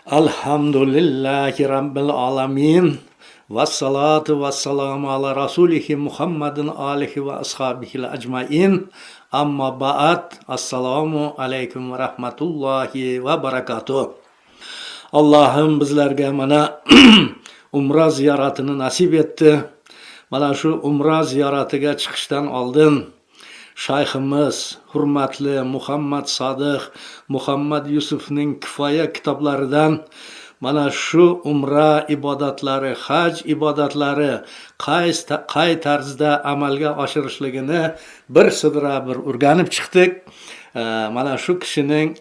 Alhamdulillahi Rabbil alamin. Vassalatu vassalamu ala rasulihi Muhammadin alihi ve ashabihi ajmain. Amma ba'd. Assalamu alaikum ve rahmatullahi ve barakatuh. Allah'ım bizlerge mana umra ziyaretini nasip etti. Mana şu umra ziyaretiga chiqishdan oldin Shayximiz hurmatli Muhammad Sodiq Muhammad Yusufning kifoya kitoblaridan mana shu umra ibodatlari, haj ibodatlari qay tarzda amalga oshirishligini bir o'rganib chiqdik. Mana shu kishining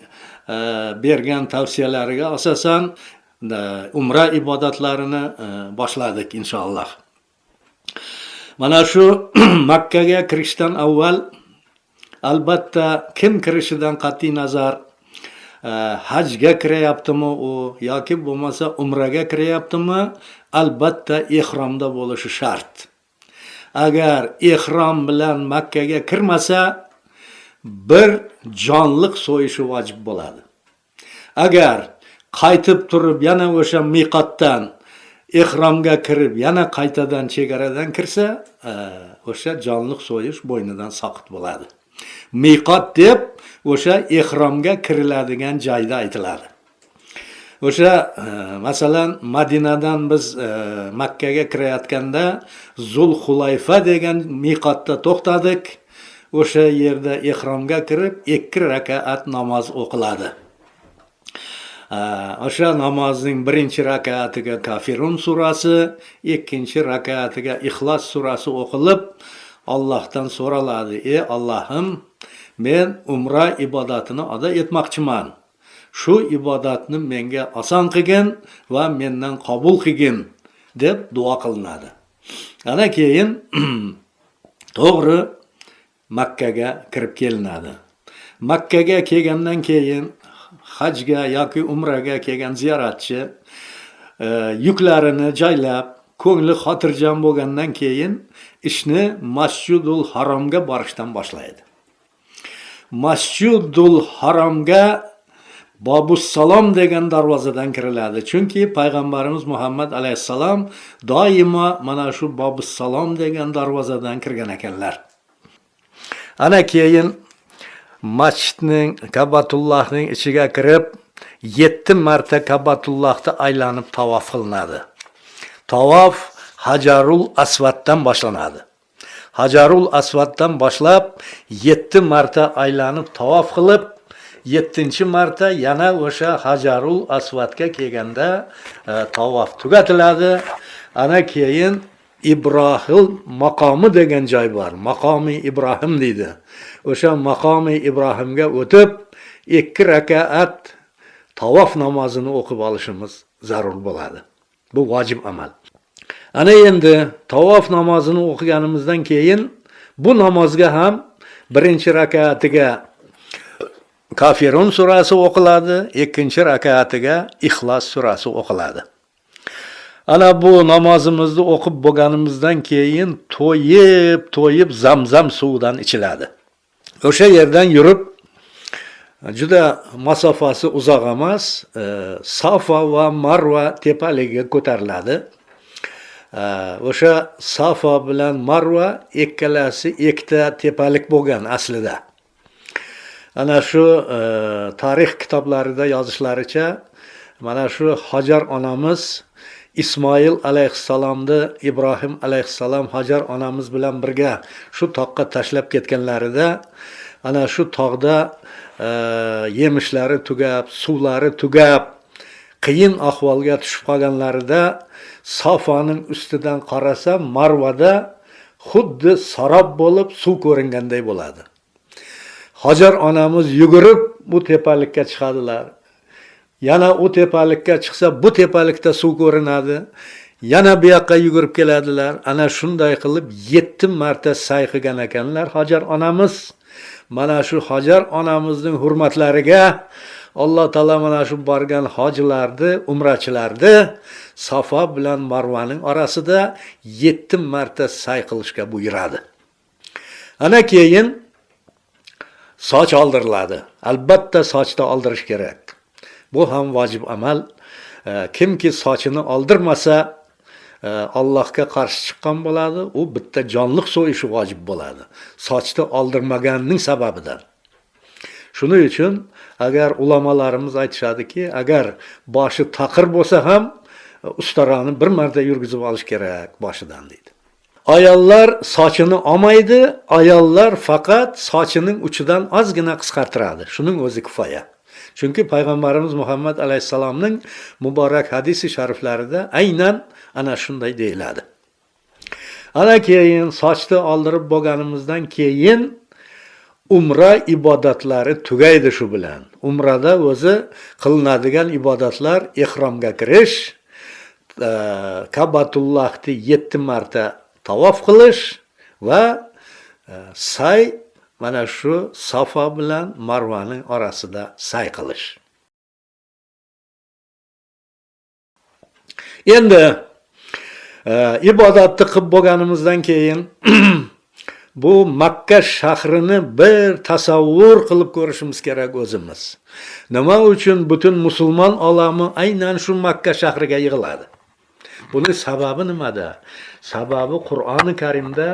bergan tavsiyalariga asosan umra ibodatlarini boshladik inshaalloh. Mana shu Makkaga kirishdan avval albatta kim kirishidan qat'iy nazar hajga kiryaptimi u yoki bo'lmasa umraga kiryaptimi, albatta ihromda bo'lishi shart. Agar ihrom bilan Makkaga kirmasa bir jonliq so'yishi vojib bo'ladi. Agar qaytib turib yana o'sha miqotdan ihromga kirib yana qaytadan chegaradan kirsa, o'sha jonliq so'yish bo'ynidan soqit bo'ladi. Miqot deb o'sha ihromga kiriladigan joyda aytiladi. O'sha masalan Madinadan biz Makkaga kirayotganda Zulhulayfa degan miqotda to'xtadik. O'sha yerda ihromga kirib 2 rakat namoz o'qiladi. O'sha namozning birinchi rakatiga Kafirun surasi, ikkinchi rakatiga Ixlos surasi o'qilib, Allohdan so'raladi: "Ey Allohim, men umra ibodatini ado etmoqchiman. Shu ibodatni menga oson qilgin va mendan qabul qilgin" deb duo qilinadi. Ana keyin to'g'ri Makkaga kirib kelinadi. Makkaga kelgandan keyin hajga yoki umraga kelgan ziyoratchi yuklarini joylab, ko'ngli xotirjam bo'lgandan keyin ishni Masjidul Haromga borishdan boshlaydi. Masjidul Haromga Babus Salom degan darvozadan kiriladi. Chunki payg'ambarimiz Muhammad alayhissalom doimo mana shu Babus Salom degan darvozadan kirgan ekanlar. Ana keyin masjidning Ka'batullahning ichiga kirib 7 marta Ka'batullohni aylanib tavof qilinadi. Tavof Hajarul Aswaddan boshlanadi. Hajarul Aswaddan boshlab 7 marta aylanib tavof qilib, 7-marta yana o'sha Hajarul Aswadga kelganda tavof tugatiladi. Ana keyin Ibrohim maqomi degan joy bor. Maqomi Ibrohim deydi. O'sha maqomi Ibrohimga o'tib 2 rakat tavof namozini o'qib olishimiz zarur bo'ladi. Bu vojib amal. Ana endi tavof namozini o'qiganimizdan keyin bu namozga ham birinchi rakatiga Kafirun surasi o'qiladi, ikkinchi rakatiga Ixlos surasi o'qiladi. Ana bu namozimizni o'qib bo'lganimizdan keyin to'yib Zamzam suvidan ichiladi. O'sha yerdan yurib juda masofasi uzoq emas, Safa va Marva tepaligiga ko'tariladi. O'sha Safa bilan Marva ikkalasi ikkita tepalik bo'lgan aslida. Ana shu tarix kitoblarida yozishlaricha, mana shu Hajar onamiz Ismoil alayhissalomni Ibrohim alayhissalom Hajar onamiz bilan birga shu toqqa tashlab ketganlarida, ana shu tog'da yemishlari tugab, suvlari tugab, qiyin ahvolga tushib qolganlarida Safaning ustidan qarasa Marvada xuddi sarob bo'lib suv ko'ringanday bo'ladi. Hajar onamiz yugurib bu tepalikka chiqadilar. Yana u tepalikka chiqsa bu tepalikda suv ko'rinadi. Yana bu yoqqa yugurib keladilar. Ana shunday qilib 7 marta sa'y qilgan ekanlar Hajar onamiz. Mana shu Hajar onamizning hurmatlariga Alloh taolo mana shu borgan hojilarni, umrachilarni Safa bilan Marvaning orasida 7 marta sa'y qilishga buyuradi. Ana keyin soch oldiriladi. Albatta sochda oldirish kerak. Bu ham vacib amal. Kimki sochini oldirmasa Allohga qarshi chiqqan bo'ladi, u bitta jonliq so'yishi vojib bo'ladi. Sochni oldirmaganning sababidan. Shuning uchun agar ulamolarimiz aytishadiki, agar boshi taqir bo'lsa ham ustarani bir marta yurgizib olish kerak boshidan deydi. Ayollar sochini olmaydi, ayollar faqat sochining uchidan ozgina qisqartiradi. Shuning o'zi kifoya. Chunki payg'ambarimiz Muhammad alayhisalomning muborak hadisi shariflarida aynan ana shunday deyiladi. Ana keyin sochni oldirib bo'lganimizdan keyin umra ibodatlari tugaydi shu bilan. Umrada o'zi qilinadigan ibodatlar ihromga kirish, Ka'batullohni 7 marta tavof qilish va say, mana shu Safa bilan Marvaning orasida say qilish. Endi ibodatni qilib bo'lganimizdan keyin bu Makka shahrini bir tasavvur qilib ko'rishimiz kerak o'zimiz. Nima uchun butun musulmon olami aynan shu Makka shahriga yig'iladi? Buning sababi nimada? Sababi Qur'oni Karimda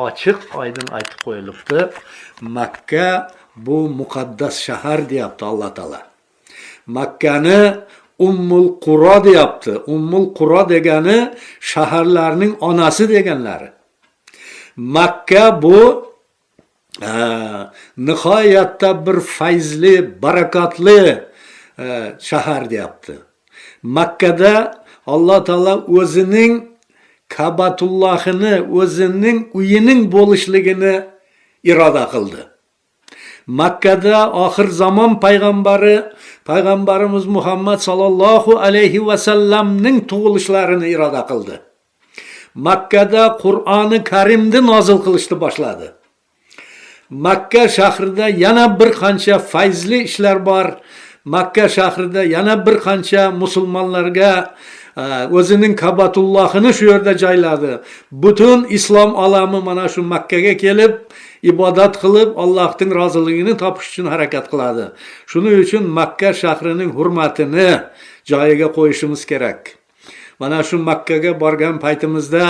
ochiq oydin aytib qo'yilibdi. Makka bu muqaddas shahar deyapti Alloh taolo. Makkani Ummul Qura deyapti. Ummul Qura degani shaharlarning onasi deganlari. Makka bu nihoyatda bir fayzli, barakatli shahar deyapti. Makkada Alloh taolo o'zining Ka'batullohini, o'zining uyining bo'lishligini iroda qildi. Makkada oxir zamon payg'ambarimiz Muhammad sallallohu alayhi va sallamning tug'ilishlarini iroda qildi. Makkada Qur'oni Karimni nozil qilishni boshladi. Makka shahrida yana bir qancha fayzli ishlar bor. Makka shahrida yana bir qancha musulmonlarga o'zining Ka'batullohini shu yerda joyladi. Butun islom olami mana shu Makkaga kelib ibodat qilib Allohning roziligini topish uchun harakat qiladi. Shuning uchun Makka shahrining hurmatini joyiga qo'yishimiz kerak. Mana shu Makkaga borgan paytimizda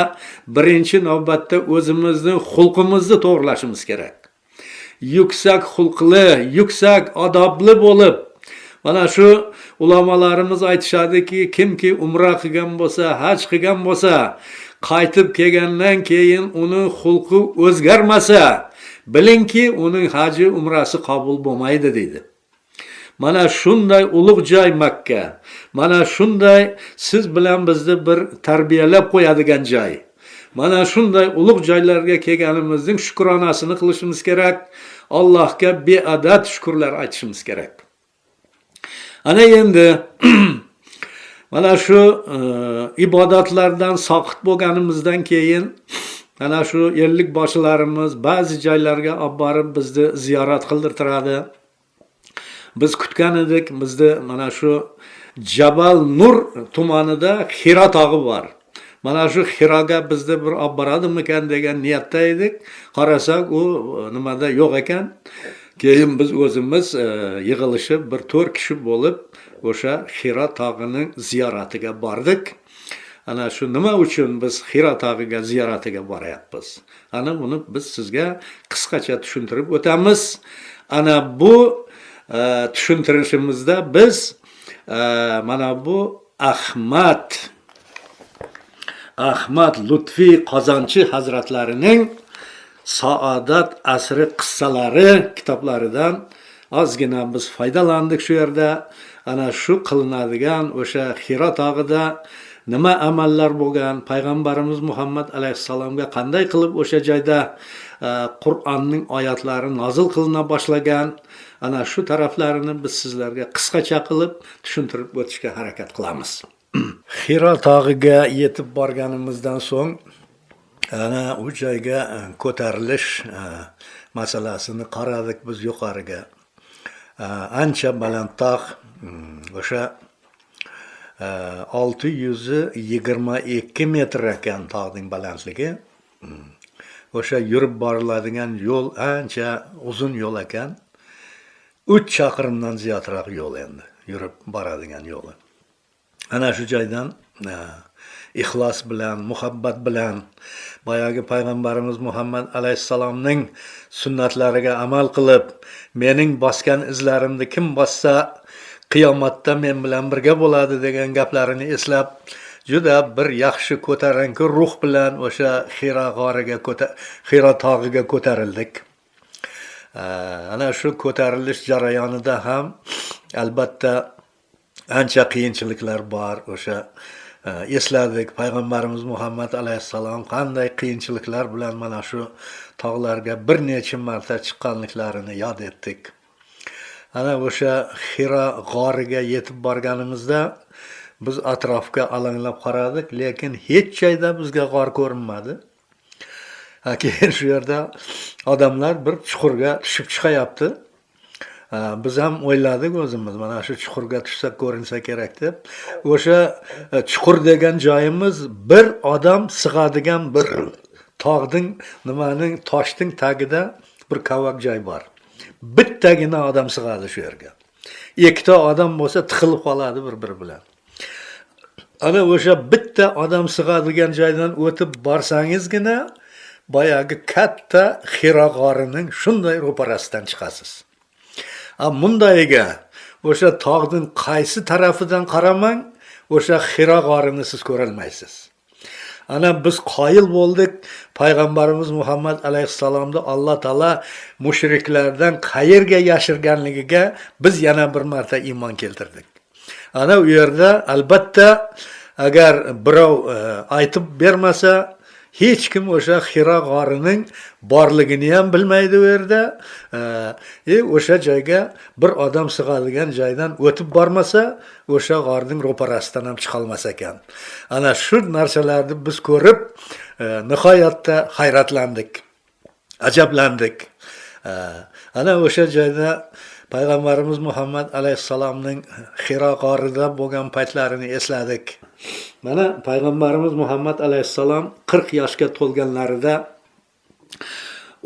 birinchi navbatda o'zimizning xulqimizni to'g'rilashimiz kerak. Yuksak xulqli, yuksak odobli bo'lib, mana shu ulamolarimiz aytishadiki, kimki umra qilgan bo'lsa, haj qilgan bo'lsa, qaytib kelgandan keyin uning xulqi o'zgarmasa, bilingki, uning haji umrasi qabul bo'lmaydi deydi. Mana shunday ulug' joy Makka. Mana shunday siz bilan bizni bir tarbiyalab qo'yadigan joy. Mana shunday ulug' joylarga kelganimizning shukronasini qilishimiz kerak. Allohga beadad shukrlar aytishimiz kerak. Ana endi mana shu ibodatlardan soqit bo'lganimizdan keyin mana shu ellik boshlarimiz ba'zi joylarga olib borib bizni ziyorat qildirtiradi. Biz kutgan edik, bizda mana shu Jabal Nur tumanida Hiro tog'i bor. Mana shu Hiroga bizni bir olib boradimikan degan niyatda edik. Qarasak u nimada yo'q ekan. Keyin biz o'zimiz yig'ilishib bir 4 kishi bo'lib o'sha Hiro tog'ining ziyoratiga bordik. Ana shu nima uchun biz Hiro tog'iga ziyoratiga boryapmiz? Ana buni biz sizga qisqacha tushuntirib o'tamiz. Ana bu tushuntirishimizda biz mana bu Ahmad Lutfi Qozonchi hazratlarining Saodat asri qissalari kitoblaridan ozgina biz foydalandik shu yerda. Ana shu qilinadigan o'sha Hiro tog'ida nima amallar bo'lgan, payg'ambarimiz Muhammad alayhisalomga qanday qilib o'sha joyda Qur'onning oyatlari nozil qilina boshlagan, ana shu taraflarini biz sizlarga qisqacha qilib tushuntirib o'tishga harakat qilamiz. Hiro tog'iga yetib borganimizdan so'ng ana u joyga ko'tarilish masalasini qaradik biz yuqoriga. Ancha baland tog', o'sha 622 metr ekan tog'ning balandligi. O'sha yurib boriladigan yo'l ancha uzun yo'l ekan. 3 chaqirimdan ziyodroq yo'l endi. yurib boradigan yo'li. Ana shu joydan ixlos bilan, muhabbat bilan boyagi payg'ambarimiz Muhammad alayhissalomning sunnatlariga amal qilib, mening bosgan izlarimni kim bossa qiyomatda men bilan birga bo'ladi degan gaplarini eslab, juda bir yaxshi ko'tarinki ruh bilan o'sha Hiro tog'iga ko'tarildik. Ana shu ko'tarilish jarayonida ham albatta ancha qiyinchiliklar bor. O'sha esladik, payg'ambarimiz Muhammad alayhissalom qanday qiyinchiliklar bilan mana shu tog'larga bir necha marta chiqqanliklarini yod etdik. Ana o'sha Hiro g'origa yetib borganimizda biz atrofga alanglab qaradik, lekin hech joyda bizga g'or ko'rinmadi. Keyin shu yerda odamlar bir chuqurga tushib chiqayapti. Biz ham o'yladik o'zimiz, mana shu chuqurga tushsak ko'rinsa kerak deb. O'sha chuqur degan joyimiz bir odam sig'adigan bir tog'ning, toshning tagida bir kavak joy bor. Bittagina odam sig'adi shu yerga. Ikkita odam bo'lsa tiqilib qoladi bir-biri bilan. Ana o'sha bitta odam sig'adigan joydan o'tib borsangizgina boyagi katta Hiro g'orining shunday ro'parasidan chiqasiz. Mundayga o'sha tog'ning qaysi tarafidan qaramang, o'sha Hiro g'orini siz ko'rolmaysiz. Ana biz qoyil bo'ldik, payg'ambarimiz Muhammad alayhissalomni Alloh taolo mushriklardan qayerga yashirganligiga biz yana bir marta iymon keltirdik. Ana u yerda albatta agar birov aytib bermasa, hech kim o'sha Hiro g'orining borligini ham bilmaydi u yerda. O'sha joyga bir odam sig'adigan joydan o'tib bormasa, o'sha g'orning ro'parasidan ham chiqa olmas ekan. Ana shu narsalarni biz ko'rib, nihoyatda hayratlandik, ajablandik. Ana o'sha joyda payg'ambarimiz Muhammad alayhissalomning Hiro g'orida bo'lgan paytlarini esladik. Mana payg'ambarimiz Muhammad alayhissalom 40 yoshga to'lganlarida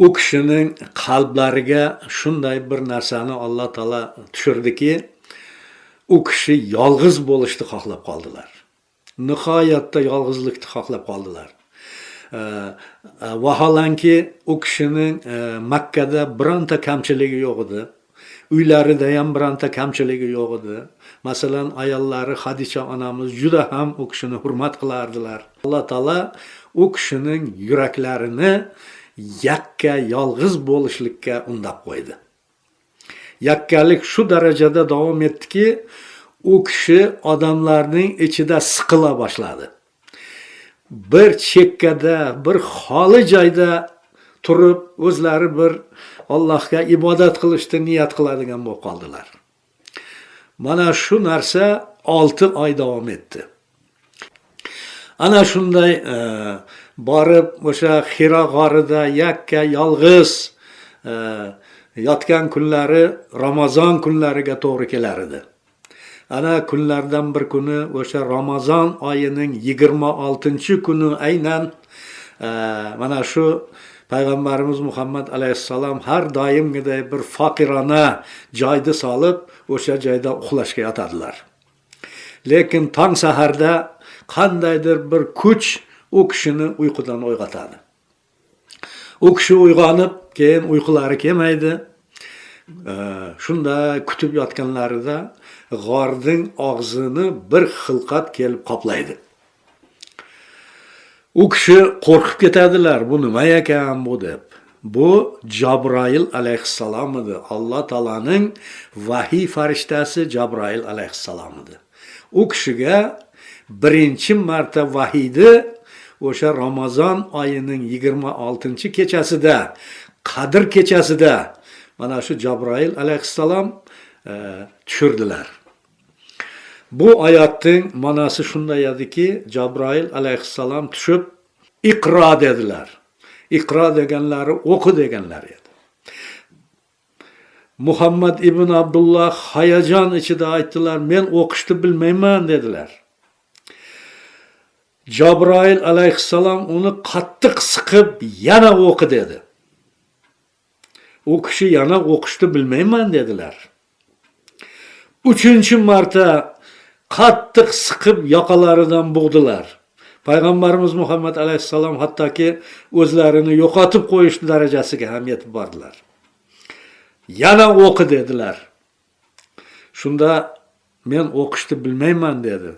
u kishining qalblariga shunday bir narsani Alloh taolo tushirdiki, u kishi yolg'iz bo'lishni xohlab qoldilar. Nihoyatda yolg'izlikni xohlab qoldilar. Vaholanki u kishining Makkada bironta kamchiligi yo'q edi. Uylarida ham bironta kamchiligi yo'q edi. Masalan, ayollari Xadicha onamiz juda ham u kishini hurmat qilardilar. Alloh taolo u kishining yuraklarini yakka yolg'iz bo'lishlikka undab qo'ydi. Yakkalik shu darajada davom etdiki, u kishi odamlarning ichida siqila boshladi. Bir chekkada, bir xoli joyda turib, o'zlari bir Allohga ibodat qilishni niyat qiladigan bo'lib qoldilar. Mana shu narsa 6 oy davom etdi. Ana shunday borib o'sha Hiro g'orida yakka yolg'iz yotgan kunlari Ramazon kunlariga to'g'ri kelar edi. Ana kunlardan bir kuni o'sha Ramazon oyining 26-kuni aynan mana shu payg'ambarimiz Muhammad alayhissalom har doimgiday bir faqirona joyda solib, o'sha joyda uxlashga yotadilar. Lekin tong saharda qandaydir bir kuch u kishini uyqudan uyg'otadi. U kishi uyg'onib, keyin uyqulari kelmaydi. Shunda kutib yotganlarida g'orning og'zini bir xilqat kelib qoplaydi. U kishi qo'rqib ketadilar, bu nima ekan bu deb. Bu Jabroil alayhissalom edi. Alloh taolaning vahiy farishtasi Jabroil alayhissalom edi. U kishiga birinchi marta vahiyni o'sha Ramazon oyining 26-kechasida, Qadr kechasida mana shu Jabroil alayhissalom tushirdilar. Bu oyatning ma'nosi shunday ediki, Jabroil alayhissalom tushib iqro dedilar. Iqro deganlari o'qi deganlari edi. Muhammad ibn Abdullah hayajon ichida aytdilar, men o'qishni bilmayman dedilar. Jabroil alayhissalom uni qattiq siqib yana o'qi dedi. U kishi yana o'qishni bilmayman dedilar. Üçüncü marta qattiq siqib yoqalaridan bug'dilar. Payg'ambarimiz Muhammad alayhissalom hattoki o'zlarini yo'qotib qo'yish darajasiga ham yetib bordilar. Yana o'qi dedilar. Shunda men o'qishni bilmayman dedi.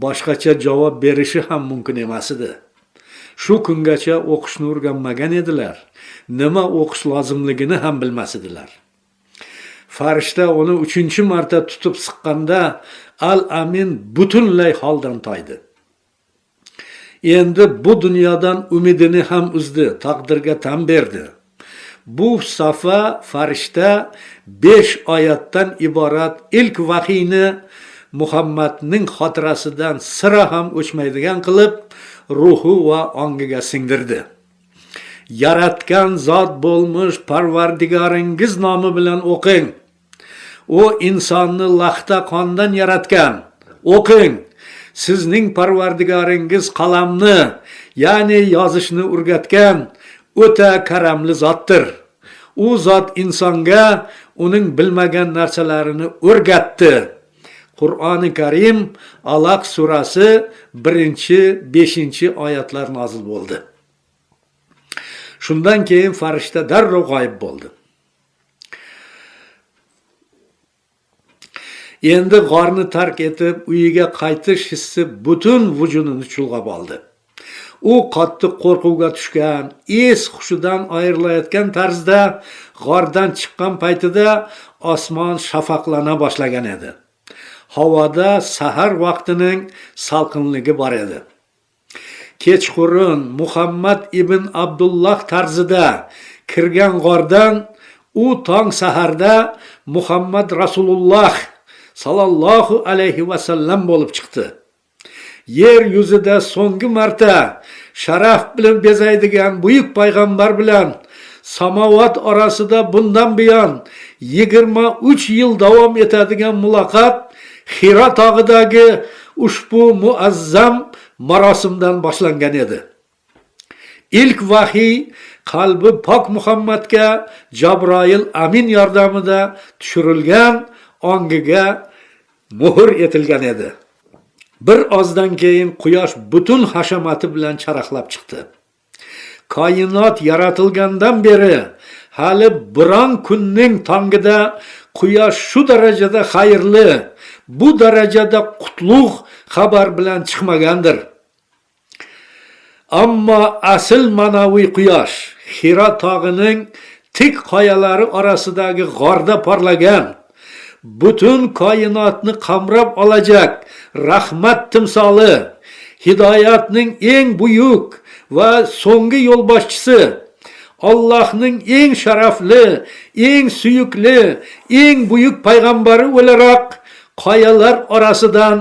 Boshqacha javob berishi ham mumkin emas edi. Shu kungacha o'qishni o'rganmagan edilar. Nima o'qish lozimligini ham bilmas edilar. Farishta uni 3-marta tutib siqqanda Al-Amin butunlay holdan toydi. Endi bu dunyodan umidini ham uzdi, taqdirga tan berdi. Bu safa farishta 5 oyatdan iborat ilk vahiyni Muhammadning xotirasidan sira ham o'chmaydigan qilib, ruhi va ongiga singdirdi. Yaratgan zot bo'lmuş Parvardigoringiz nomi bilan o'qing. O insonni laxta qondan yaratgan. O'qing. Sizning Parvardigoringiz qalamni, ya'ni yozishni o'rgatgan o'ta karamli zotdir. U zot insonga uning bilmagan narsalarini o'rgatdi. Qur'oni Karim Alaq surasi 1-5 oyatlar nozil bo'ldi. Shundan keyin farishta darrov g'oyib bo'ldi. Endi g'orni tark etib, uyiga qaytish hissi butun vujudini chulg'ab oldi. U qattiq qo'rquvga tushgan, hushidan ayrilayotgan tarzda g'ordan chiqqan paytida osmon shafaqlana boshlagan edi. Havoda sahar vaqtining salqinligi bor edi. Kechqurun Muhammad ibn Abdullah tarzida kirgan g'ordan u tong saharda Muhammad Rasululloh sallallohu alayhi va sallam bo'lib chiqdi. Yer yuzida so'nggi marta sharaf bilan bezaydigan buyuk payg'ambar bilan samovat orasida bundan buyon 23 yil davom etadigan muloqot Hiro tog'idagi ushbu muazzam marosimdan boshlangan edi. İlk vahiy qalbi pok Muhammadga Jabroil Amin yordamida tushirilgan, ongiga muhr etilgan edi. Bir ozdan keyin quyosh butun hashamati bilan charaqlab chiqdi. Koinot yaratilgandan beri hali biron kunning tongida quyosh shu darajada xayrli, bu darajada qutlug' xabar bilan chiqmagandir. Ammo asl ma'naviy quyosh Hiro tog'ining tik qoyalari orasidagi g'orda parlagan, butun koinotni qamrab olajak rahmat timsoli, hidoyatning eng buyuk va so'nggi yo'lboshchisi, Allohning eng sharafli, eng suyukli, eng buyuk payg'ambari o'laroq qoyalar orasidan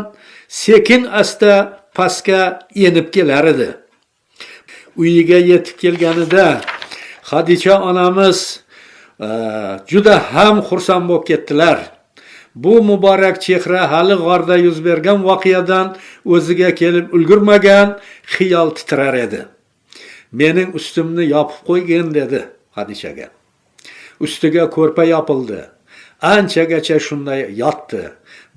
sekin asta pastga yenib kelar edi. Uyiga yetib kelganida Xadicha onamiz juda ham xursand bo'lib ketdilar. Bu muborak chehra hali g'orda yuz bergan voqeadan o'ziga kelib ulgurmagan xiyol titrar edi. Mening ustimni yopib qo'ygin dedi Xadichaga. Ustiga ko'rpa yopildi. Anchagacha shunday yotdi.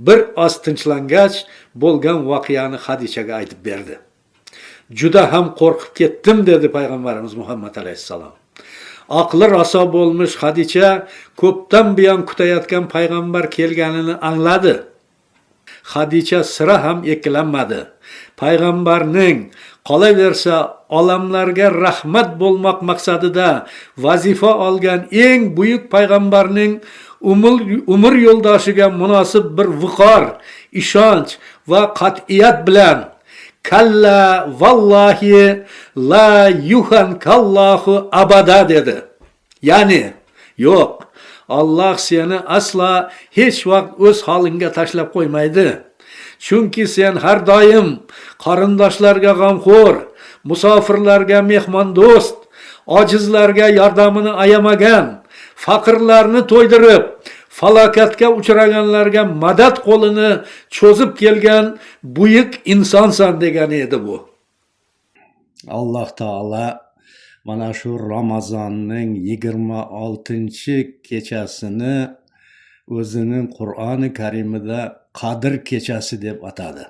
Bir oz tinchlangach bo'lgan voqeani Xadichaga aytib berdi. Juda ham qo'rqib ketdim dedi payg'ambarimiz Muhammad alayhissalom. Aqli raso bo'lmuş Xadicha ko'pdan buyon kutayotgan payg'ambar kelganini angladi. Xadicha sira ham ikkilanmadi. Payg'ambarning qolaversa olamlarga rahmat bo'lmoq maqsadida vazifa olgan eng buyuk payg'ambarning umr yo'ldoshiga munosib bir viqor, ishonch va qat'iyat bilan Kalla vallahi la yuhankallahu abada dedi. Yani yo'q, Allah seni asla hech vaqt o'z holingga tashlab qo'ymaydi. Chunki sen har doim qarindoshlarga g'amxo'r, musofirlarga mehmondo'st, ojizlarga yordamini ayamagan, faqirlarni to'ydirib, falokatga uchraganlarga madad qo'lini cho'zib kelgan buyuk insonsan degani edi bu. Alloh taolo mana shu Ramazonning 26-kechasini o'zining Qur'oni Karimida Qadr kechasi deb atadi.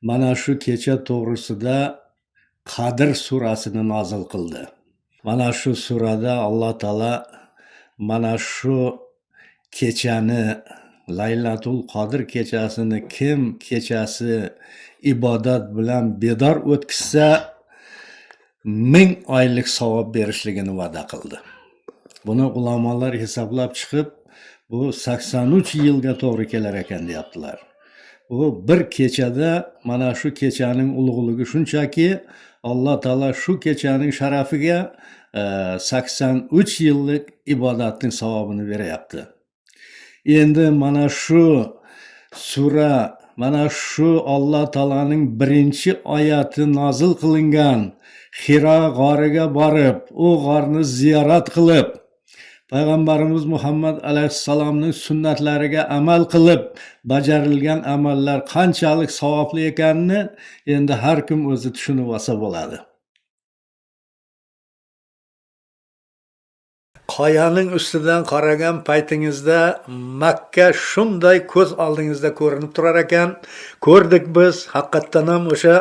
Mana shu kecha to'g'risida Qadr surasini nozil qildi. Mana shu surada Alloh taolo mana shu kechani, Laylatul Qadr kechasini kim kechasi ibodat bilan bedor o'tkazsa 1000 oylik savob berishligini va'da qildi. Buni ulamolar hisoblab chiqib, bu 83 yilga to'g'ri kelar ekan deyaptilar. Bu bir kechada mana shu kechaning ulug'ligi shunchaki, Alloh taolo shu kechaning sharafiga 83 yillik ibodatning savobini beryapti. Endi mana shu sura, mana shu Alloh taolaning birinchi oyati nozil qilingan Hiro g'origa borib, u g'orni ziyorat qilib, Payg'ambarimiz Muhammad alayhissalomning sunnatlariga amal qilib, bajarilgan amallar qanchalik savobli ekanini endi har kim o'zi tushunib olsa bo'ladi. Qoyaning ustidan qaragan paytingizda Makka shunday ko'z oldingizda ko'rinib turar ekan. Ko'rdik biz, haqiqatan ham o'sha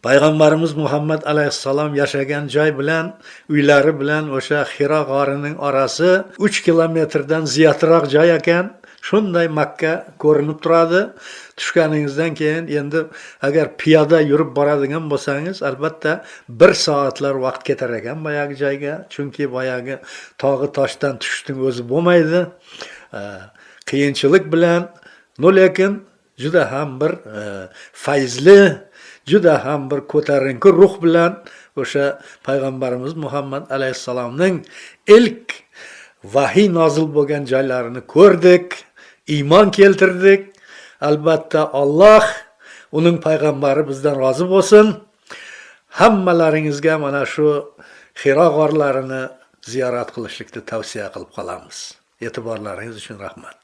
Payg'ambarimiz Muhammad alayhissalom yashagan joy bilan, uylari bilan o'sha Hiro g'orining orasi 3 kilometrdan ziyodroq joy ekan. Shunday Makka ko'rinib turadi. Tushganingizdan keyin endi agar piyoda yurib boradigan bo'lsangiz, albatta 1 soatlar vaqt ketar ekan boyagi joyga. Chunki boyagi tog'i toshdan tushishning o'zi bo'lmaydi. Qiyinchilik bilan, lekin juda ham bir fayzli, juda ham bir ko'tarinki ruh bilan o'sha Payg'ambarimiz Muhammad alayhissalomning ilk vahiy nozil bo'lgan joylarini ko'rdik, iymon keltirdik. Albatta Alloh, uning payg'ambari bizdan rozi bo'lsin. Hammalaringizga mana shu Hiro g'orlarini ziyorat qilishlikni tavsiya qilib qolamiz. E'tiborlaringiz uchun rahmat.